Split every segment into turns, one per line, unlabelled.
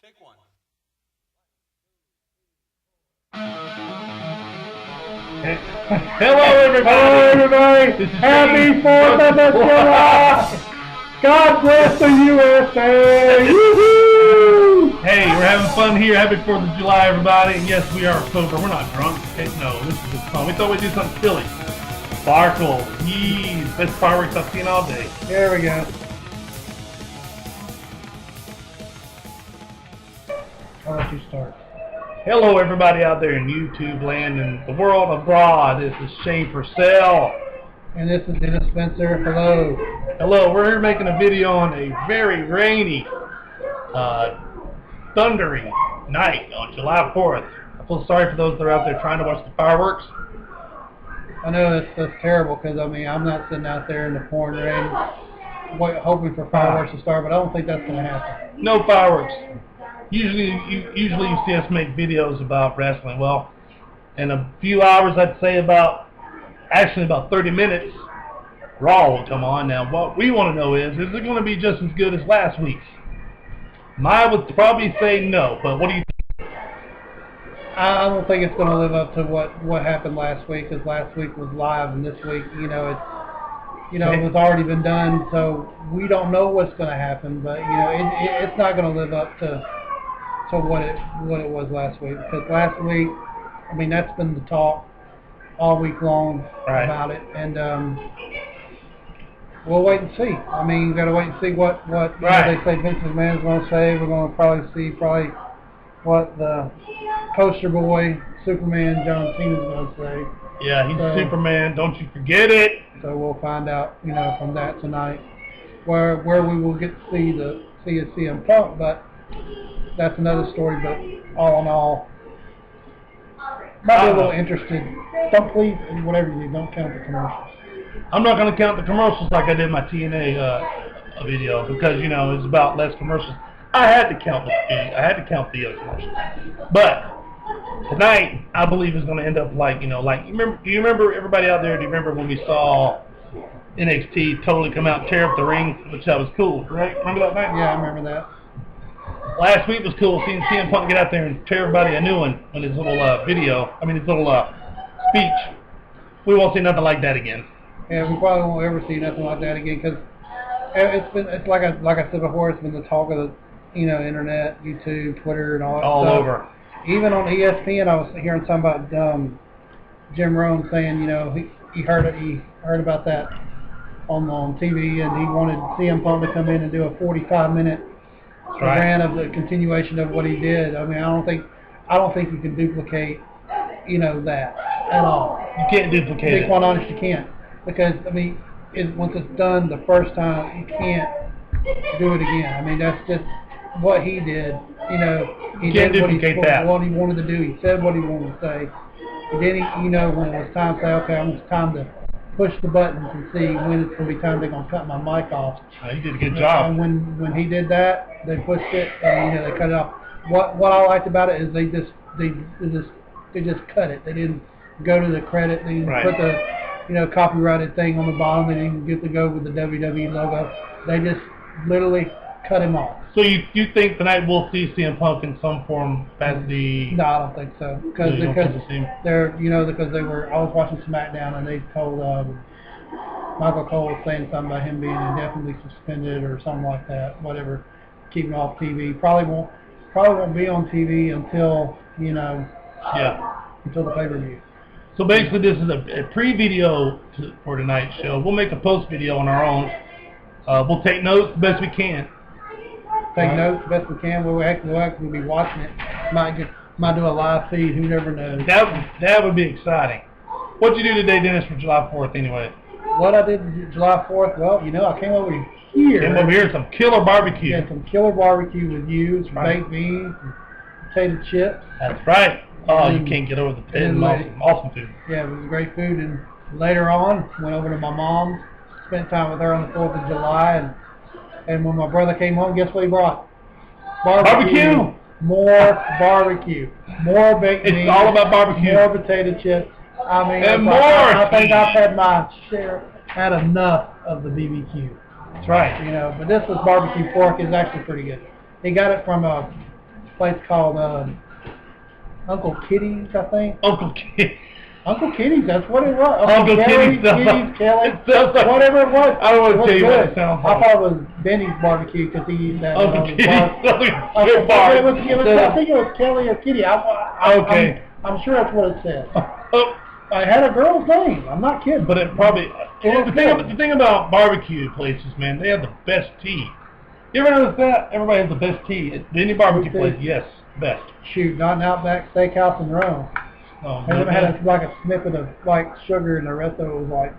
Pick one.
Hello, everybody!
This is
Happy 4th of July! God bless the USA! Woohoo!
Hey, we're having fun here. Happy 4th of July, everybody. And yes, we are sober. We're not drunk. Hey, no, this is just fun. We thought we'd do something silly. Sparkle. Yeez. Best fireworks I've seen all day.
There we go. I'll let you start.
Hello, everybody out there in YouTube land and the world abroad. This is Shane Purcell.
And this is Dennis Spencer. Hello.
Hello, we're here making a video on a very rainy, thundery night on July 4th. I feel sorry for those that are out there trying to watch the fireworks.
I know that's terrible because, I mean, I'm not sitting out there in the pouring rain hoping for fireworks to start, but I don't think that's going to happen.
No fireworks. Usually you see us make videos about wrestling. Well, in a few hours, I'd say about 30 minutes, Raw will come on. Now, what we want to know is it going to be just as good as last week's? I would probably say no, but what do you think?
I don't think it's going to live up to what happened last week, because last week was live, and this week, it was already been done, so we don't know what's going to happen. But it's not going to live up to what it was last week, because last week, I mean, that's been the talk all week long about it, and we'll wait and see. I mean, you got to wait and see what they say Vince McMahon is going to say. We're going to probably see what the poster boy Superman John Cena is going to say.
Yeah, he's Superman. Don't you forget it.
So we'll find out, from that tonight, where we will get to see a CM Punk, but that's another story. But all in all, might be a little interested. Don't please, whatever you do, don't count the commercials.
I'm not going to count the commercials like I did my TNA video, because it's about less commercials. I had to count the commercials. But tonight, I believe is going to end up like do you remember everybody out there? Do you remember when we saw NXT totally come out and tear up the ring, which that was cool, right? Remember that night?
Yeah, I remember that.
Last week was cool seeing CM Punk get out there and tear everybody a new one on his little his little speech. We won't see nothing like that again.
Yeah, we probably won't ever see nothing like that again, because it's like I said before, it's been the talk of the internet, YouTube, Twitter, and all that
all
stuff.
over.
Even on ESPN, I was hearing something about Jim Rohn saying he heard about that on TV, and he wanted CM Punk to come in and do a 45-minute rant of the continuation of what he did. I mean, I don't think you can duplicate that at all.
You can't duplicate it.
To be quite honest, you can't, because I mean, once it's done the first time, you can't do it again. I mean, that's just what he did. He did what he wanted to do. He said what he wanted to say. And then when it was time to say, okay, it's time to push the buttons and see when it's going to be time they're going to cut my mic off.
He did a good job.
And when he did that, they pushed it and they cut it off. What I liked about it is they just cut it. They didn't go to the credit. They didn't put the copyrighted thing on the bottom. They didn't get to go with the WWE logo. They just literally cut him off.
So you think tonight we'll see CM Punk in some form as the?
No, I don't think so. Because they were. I was watching SmackDown and they told Michael Cole was saying something about him being indefinitely suspended or something like that. Whatever, keeping off TV. Probably won't be on TV until until the pay-per-view.
So basically, this is a pre-video for tonight's show. We'll make a post video on our own. We'll take notes the best we can.
Take notes the best we can. We'll actually be watching it. Might do a live feed. Who never knows?
That would be exciting. What'd you do today, Dennis, for July 4th anyway?
What I did July 4th? Well, I came over here.
Came over here, some killer barbecue.
Yeah, some killer barbecue with you, some baked beans, and potato chips.
That's right. Oh, you can't get over the pit. Awesome food.
Yeah, it was great food. And later on, went over to my mom's, spent time with her on the 4th of July, and when my brother came home, guess what he brought?
Barbecue!
More barbecue. More baked beans.
It's all about barbecue.
More potato chips. I mean,
and
I think I've had my share, had enough of the BBQ.
That's right.
But this was barbecue pork. Is actually pretty good. He got it from place called Uncle Kitty's, I think.
Uncle Kitty.
Uncle Kitty's, that's what it was.
Uncle
Kelly,
Kitty's.
Kelly,
It sounds like,
whatever it was.
I don't want to tell you
good.
what it sounds
I
like.
thought it was Benny's barbecue because he used that.
Uncle
on his
Kitty's.
bar. I think it was Kelly or Kitty.
Okay.
I'm sure that's what it said.
Oh.
I had a girl's name. I'm not kidding.
But it probably... The thing about barbecue places, man, they have the best tea. You ever notice that? Everybody has the best tea. At any barbecue place, yes, best.
Shoot, not an Outback Steakhouse in Rome.
Oh,
They never had a snippet of like sugar, and the rest of it was like.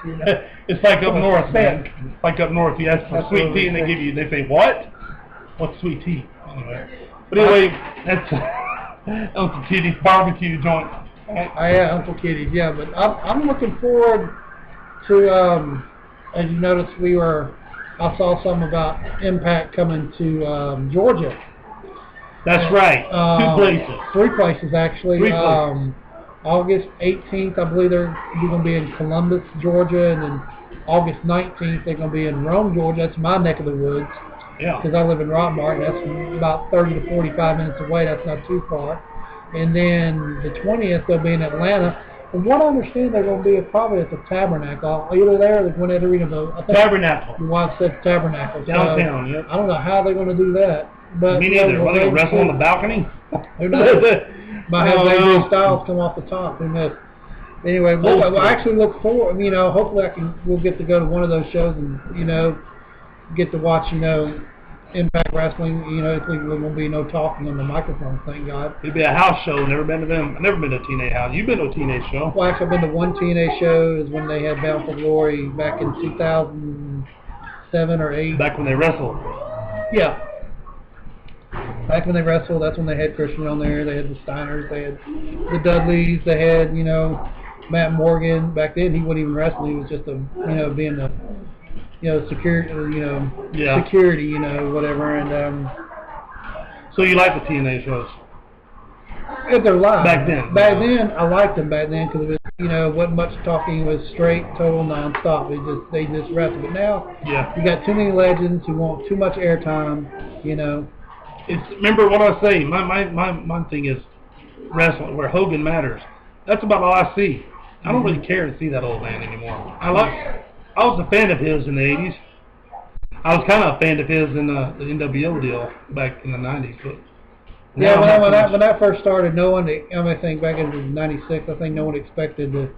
You know,
it's like up north, man. Like up north, you ask for
That's
sweet
what
tea, and
we
they say, what? What's sweet tea? Anyway. But anyway, that's Uncle Kitty's barbecue joint.
Yeah, Uncle Kitty's, yeah. But I'm looking forward to, as you noticed, I saw something about Impact coming to Georgia.
That's right. 2 places.
3 places, actually.
3 places.
August 18th, I believe they're going to be in Columbus, Georgia, and then August 19th, they're going to be in Rome, Georgia. That's my neck of the woods.
Yeah.
Because I live in Rockmart. That's about 30 to 45 minutes away. That's not too far. And then the 20th, they'll be in Atlanta. From what I understand, they're going to be probably at the Tabernacle. Either there or the Gwinnett Arena. I think
Tabernacle.
your wife said Tabernacle.
Downtown,
so
yep.
I don't know how they're going to do that. But
Me neither. What, they going to wrestle on the balcony?
Who knows? Might have AJ Styles come off the top. Who knows? Anyway, we'll actually look forward. You know, hopefully we'll get to go to one of those shows and get to watch Impact Wrestling. There won't be no talking on the microphone. Thank God.
It'd be a house show. Never been to them. I've never been to a TNA house. You've been to a TNA show?
Well, actually, I've been to one TNA show. Is when they had Bound for Glory back in 2007 or 8.
Back when they wrestled.
Yeah. Back when they wrestled, that's when they had Christian on there. They had the Steiners, they had the Dudleys, they had, Matt Morgan. Back then, he wasn't even wrestling. He was just being a, security, security, whatever. And
so you like the TNA shows?
if they're live.
Back then.
Back then, I liked them back then because it was, wasn't much talking. It was straight, total, nonstop. They just wrestled. But now,
yeah,
you got too many legends who want too much airtime.
Remember what I say. My thing is wrestling where Hogan matters. That's about all I see. I don't really care to see that old man anymore. I was a fan of his in the 80s. I was kind of a fan of his in the NWO deal back in the 90s. But
yeah, when that first started, no one, I think back in '96, I think no one expected to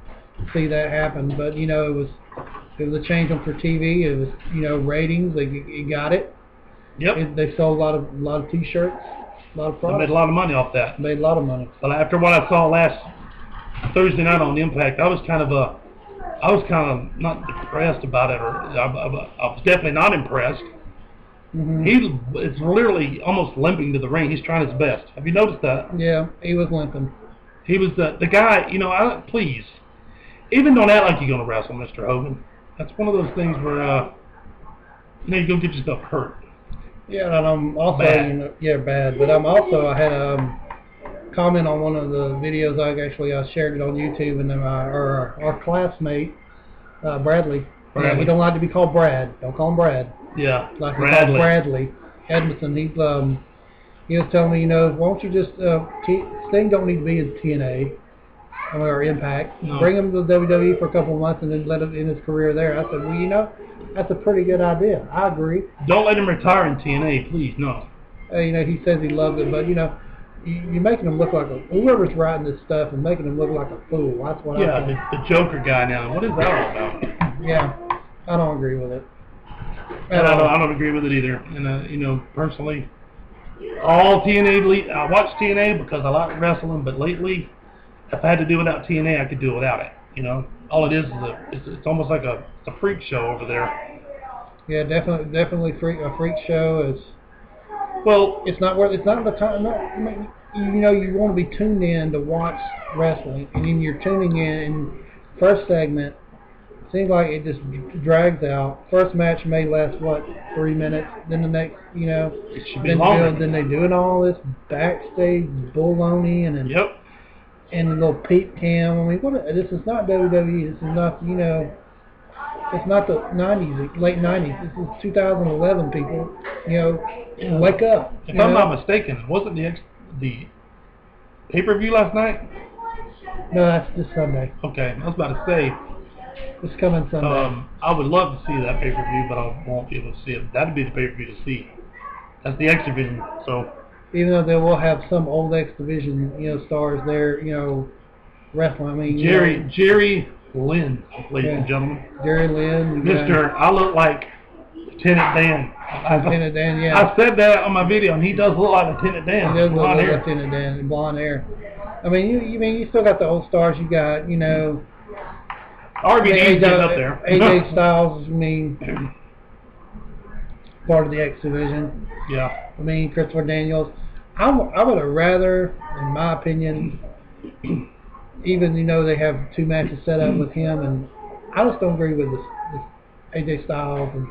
see that happen. But it was a change for TV. It was ratings. They got it.
Yep.
They sold a lot of T-shirts, a lot of products.
They made a lot of money off that.
Made a lot of money.
But after what I saw last Thursday night on Impact, I was kind of not depressed about it, or I was definitely not impressed. Mm-hmm. It's literally almost limping to the ring. He's trying his best. Have you noticed that?
Yeah, he was limping.
He was the guy. Please, even don't act like you're gonna wrestle, Mr. Hogan. That's one of those things where you're gonna get yourself hurt.
Yeah, and I'm also bad. Bad. But I had a comment on one of the videos. I shared it on YouTube, and then our classmate Bradley. He don't like to be called Brad. Don't call him Brad. Yeah, like Bradley Edmondson. He was telling me, why don't you just Sting don't need to be in TNA or Impact. No. Bring him to the WWE for a couple of months and then let him in his career there. I said, well, that's a pretty good idea. I agree.
Don't let him retire in TNA, please. No.
He says he loves it, but you're making him look like whoever's writing this stuff and making him look like a fool. That's what I think.
The Joker guy now. What is that all about?
Yeah, I don't agree with it.
I don't agree with it either. And personally, all TNA. I watch TNA because I like wrestling, but lately, if I had to do without TNA, I could do it without it. All it is it's almost like a freak show over there.
Yeah, definitely a freak show is.
Well,
it's not the time. You want to be tuned in to watch wrestling, and then you're tuning in first segment. Seems like it just drags out. First match may last 3 minutes. Then the next,
it should be longer.
Then they doing all this backstage baloney and then.
Yep.
And the little peep cam. I mean, this is not WWE. This is not, It's not the 90s, late 90s. This is 2011, people. You know, wake up.
If I'm not mistaken, wasn't the pay-per-view last night?
No, that's this Sunday.
Okay, I was about to say,
This coming Sunday.
I would love to see that pay-per-view, but I won't be able to see it. That'd be the pay-per-view to see. That's the X Division, so.
Even though they will have some old X Division, stars there, wrestling. I mean,
Jerry Lynn, ladies and gentlemen.
Jerry Lynn.
Mr. I look like Lieutenant Dan.
Lieutenant Dan, yeah.
I said that on my video, and he does look like Lieutenant Dan.
He does look like Lieutenant Dan, blonde hair. I mean, you still got the old stars. You got,
RVD's getting up there.
AJ Styles, part of the X Division.
Yeah.
I mean, Christopher Daniels. I would have rather, in my opinion, even they have 2 matches set up with him, and I just don't agree with this AJ Styles and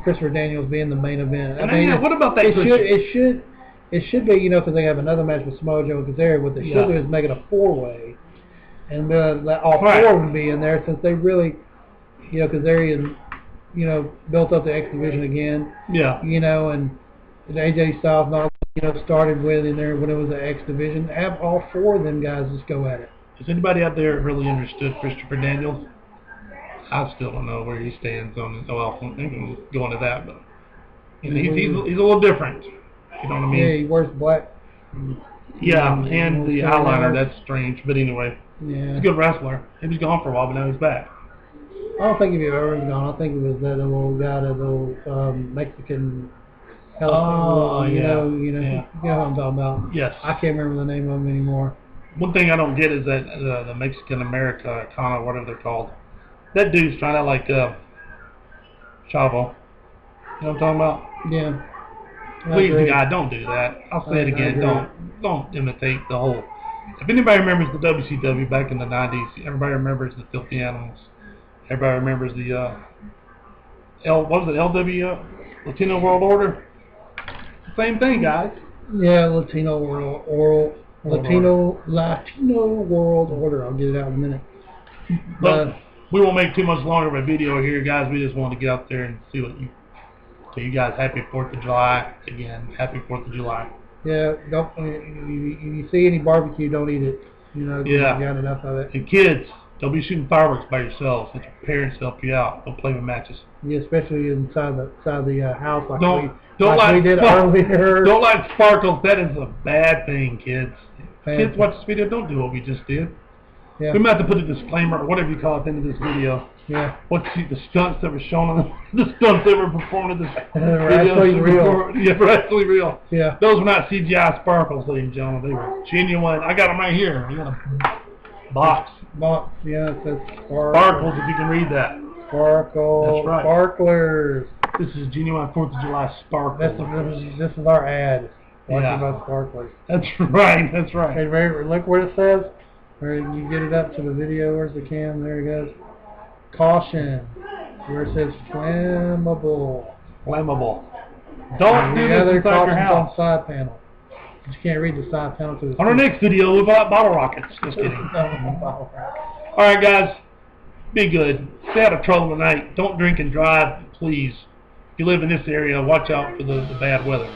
Christopher Daniels being the main event. I mean,
what about that?
It should be, because they have another match with Samoa Joe and Kazarian. What they should do is make it a 4-way, and let all 4 of them be in there, since they really, Kazarian, built up the X Division again.
Yeah.
And AJ Styles and all, started with in there when it was the X Division. Have all 4 of them guys just go at it.
Is anybody out there really understood Christopher Daniels? I still don't know where he stands on it. Well, I'm going to go into that, but he's a little different. You know what I mean?
Yeah, he wears black.
Yeah, and the eyeliner, that's strange. But anyway, he's a good wrestler. He was gone for a while, but now he's back.
I don't think he ever was gone. I think it was that little guy, that little Mexican.
Oh,
you know what I'm talking about.
Yes.
I can't remember the name of him anymore.
One thing I don't get is that the Mexican America, whatever they're called, that dude's trying to like Chavo. You know what I'm talking about?
Yeah.
Please, God, don't do that. I'll say it again. Don't imitate the whole. If anybody remembers the WCW back in the 90s, everybody remembers the Filthy Animals. Everybody remembers the LW Latino World Order. Same thing, guys.
Yeah, Latino World Order. I'll get it out in a minute.
But we won't make too much longer of a video here, guys. We just want to get out there and see what you guys. Happy 4th of July again. Happy 4th of July.
Yeah. Don't. If you see any barbecue, don't eat it.
Yeah.
You got enough of it.
And kids, don't be shooting fireworks by yourselves. Let your parents help you out. Don't play with matches.
Yeah, especially inside the house, like
we
did earlier.
Don't light sparkles. That is a bad thing, kids.
Bad
Kids
thing.
watch this video. Don't do what we just did.
Yeah.
We might have to put a disclaimer or whatever you call it at the end of this video.
Yeah.
The stunts that were shown on the stunts that were performed in this
They're
video.
actually real.
Yeah, they're actually real.
Yeah.
Those were not CGI sparkles, ladies and gentlemen. They were genuine. I got them right here. I got a box.
Yeah, it says
Sparkles, if you can read that.
Sparkle.
That's right.
Sparklers.
This is genuine 4th of July sparkles.
This is our ad. Watching
Yeah.
about sparklers.
That's right. That's right.
Hey, Ray, look what it says. Where you get it up to the video. Where's the cam? There it goes. Caution. Where it says flammable.
Flammable. Don't do
The other
this inside your
caution's on
house.
side panel. But you can't read the side panel to the
On our next video, we'll buy bottle rockets. Just kidding. Alright, guys. Be good. Stay out of trouble tonight. Don't drink and drive, please. If you live in this area, watch out for the bad weather.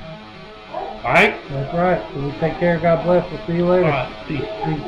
Alright?
That's right. So we take care. God bless. We'll see you later.
Alright. Peace.
Peace.